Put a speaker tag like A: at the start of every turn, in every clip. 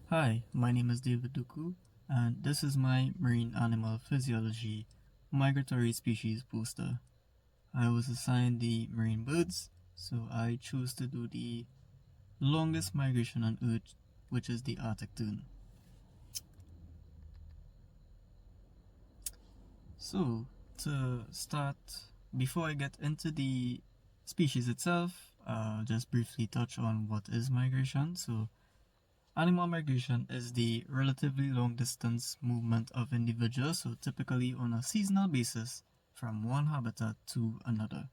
A: Hi, my name is David Dookoo, and this is my marine animal physiology migratory species poster. I was assigned the marine birds, so I chose to do the longest migration on Earth, which is the Arctic tern. So, to start, before I get into the species itself, I'll just briefly touch on what is migration. So, animal migration is the relatively long distance movement of individuals, so typically on a seasonal basis, from one habitat to another.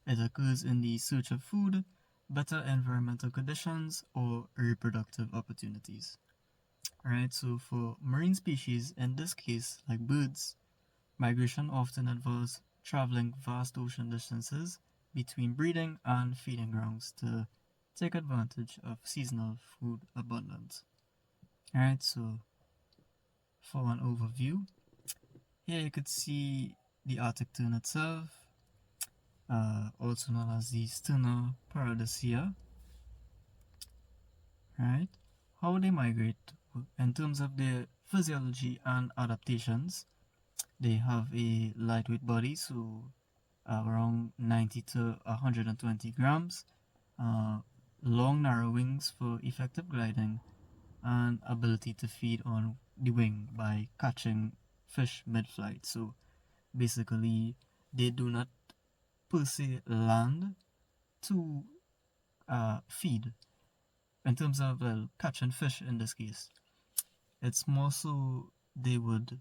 A: It occurs in the search of food, better environmental conditions, or reproductive opportunities. Alright, so for marine species, in this case, like birds, migration often involves traveling vast ocean distances between breeding and feeding grounds to take advantage of seasonal food abundance. Alright, so for an overview, here you could see the Arctic tern itself, also known as the Sterna paradisea. Right? How they migrate in terms of their physiology and adaptations. They have a lightweight body, so around 90 to 120 grams, uh, long narrow wings for effective gliding, and ability to feed on the wing by catching fish mid-flight. So basically, they do not per se land to feed in terms of catching fish in this case. It's more so they would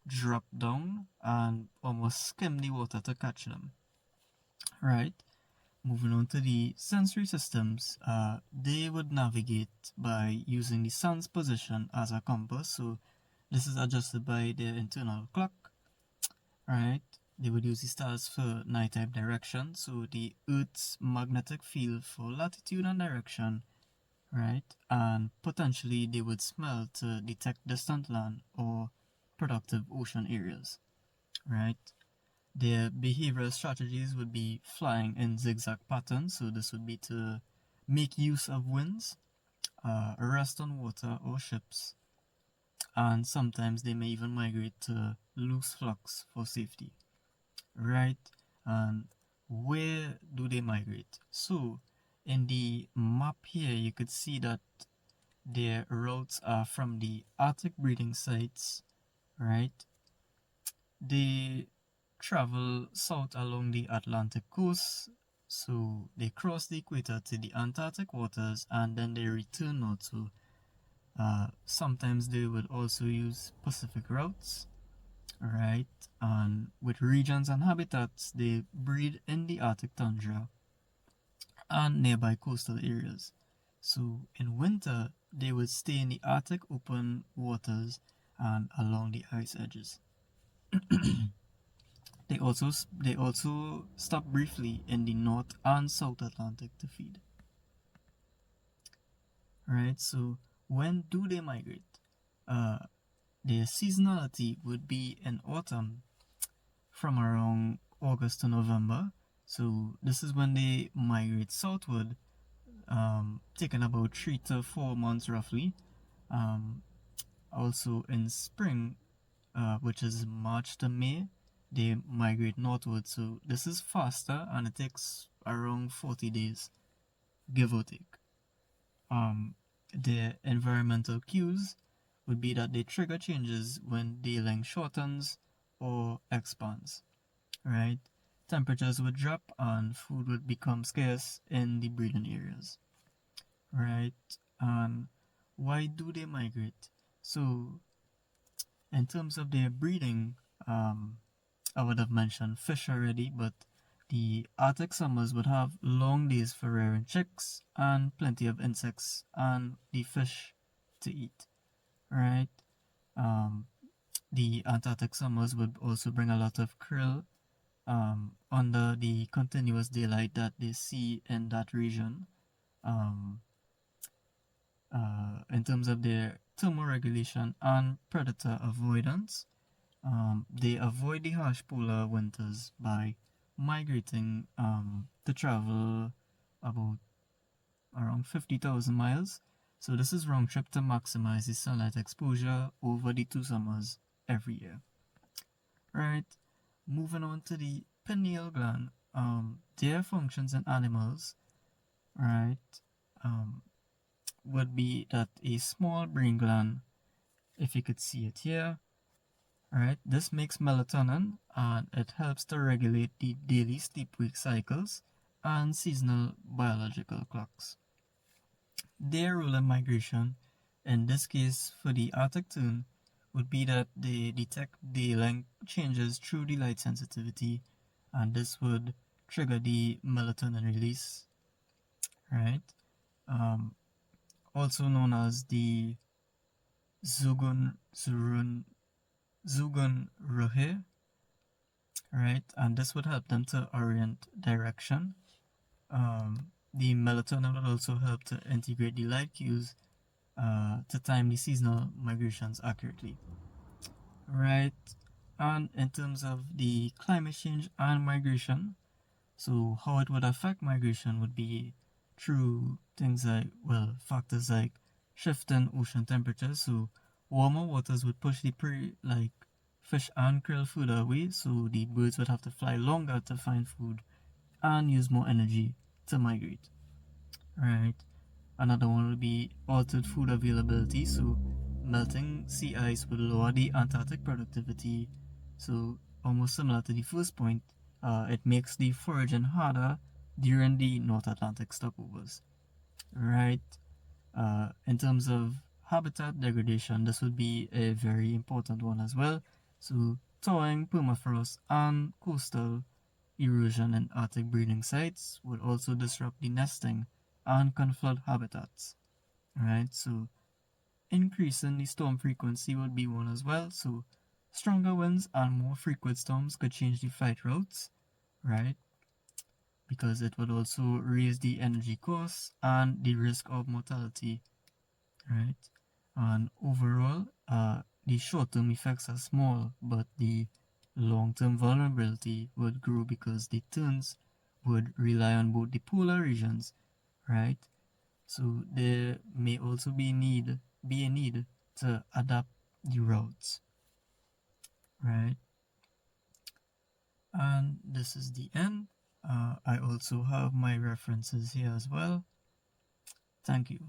A: drop down and almost skim the water to catch them. Right? Moving on to the sensory systems, they would navigate by using the sun's position as a compass. So this is adjusted by their internal clock. Right? They would use the stars for nighttime direction. So the Earth's magnetic field for latitude and direction, right? And potentially they would smell to detect distant land or productive ocean areas, right? Their behavioral strategies would be flying in zigzag patterns, so this would be to make use of winds, rest on water or ships, and sometimes they may even migrate to loose flocks for safety, right? And where do they migrate? So, in the map here, you could see that their routes are from the Arctic breeding sites, right? They travel south along the Atlantic coast, so they cross the equator to the Antarctic waters and then they return north. So sometimes they would also use Pacific routes, right? And with regions and habitats, they breed in the Arctic tundra and nearby coastal areas. So in winter, they would stay in the Arctic open waters and along the ice edges. They also stop briefly in the North and South Atlantic to feed. Right? So when do they migrate? Uh, their seasonality would be in autumn from around August to November. So this is when they migrate southward, taking about 3 to 4 months roughly. Um, Also in spring, which is March to May, they migrate northward. So this is faster and it takes around 40 days, give or take. The environmental cues would be that they trigger changes when day length shortens or expands, right? Temperatures would drop and food would become scarce in the breeding areas, right? And why do they migrate? So in terms of their breeding, I would have mentioned fish already, but the Arctic summers would have long days for rearing chicks and plenty of insects and the fish to eat, right? Um, the Antarctic summers would also bring a lot of krill under the continuous daylight that they see in that region. Um, in terms of their thermoregulation and predator avoidance, they avoid the harsh polar winters by migrating to travel about around 50,000 miles. So this is round trip to maximize the sunlight exposure over the 2 summers every year. Right. Moving on to the pineal gland. Their functions in animals, right, um, would be that a small brain gland, if you could see it here, right, this makes melatonin and it helps to regulate the daily sleep-wake cycles and seasonal biological clocks. Their role in migration, in this case for the Arctic tern, would be that they detect day length changes through the light sensitivity, and this would trigger the melatonin release, right? Um, Also known as the Zugun Zurun Zugun Ruhe, right? And this would help them to orient direction. The melatonin would also help to integrate the light cues to time the seasonal migrations accurately, right? And in terms of the climate change and migration, so how it would affect migration would be through things like, well, factors like shifting ocean temperatures. So warmer waters would push the prey, like fish and krill, further away. So the birds would have to fly longer to find food and use more energy to migrate. Right. Another one would be altered food availability. So melting sea ice would lower the Antarctic productivity. So almost similar to the first point, it makes the foraging harder during the North Atlantic stopovers. Right. In terms of habitat degradation, this would be a very important one as well. So thawing, permafrost, and coastal erosion in Arctic breeding sites would also disrupt the nesting and can flood habitats. Right, so increasing the storm frequency would be one as well. So stronger winds and more frequent storms could change the flight routes, right? Because it would also raise the energy costs and the risk of mortality, right? And overall, the short-term effects are small, but the long-term vulnerability would grow because the terns would rely on both the polar regions, right? So there may also be a need to adapt the routes, right? And this is the end. I also have my references here as well. Thank you.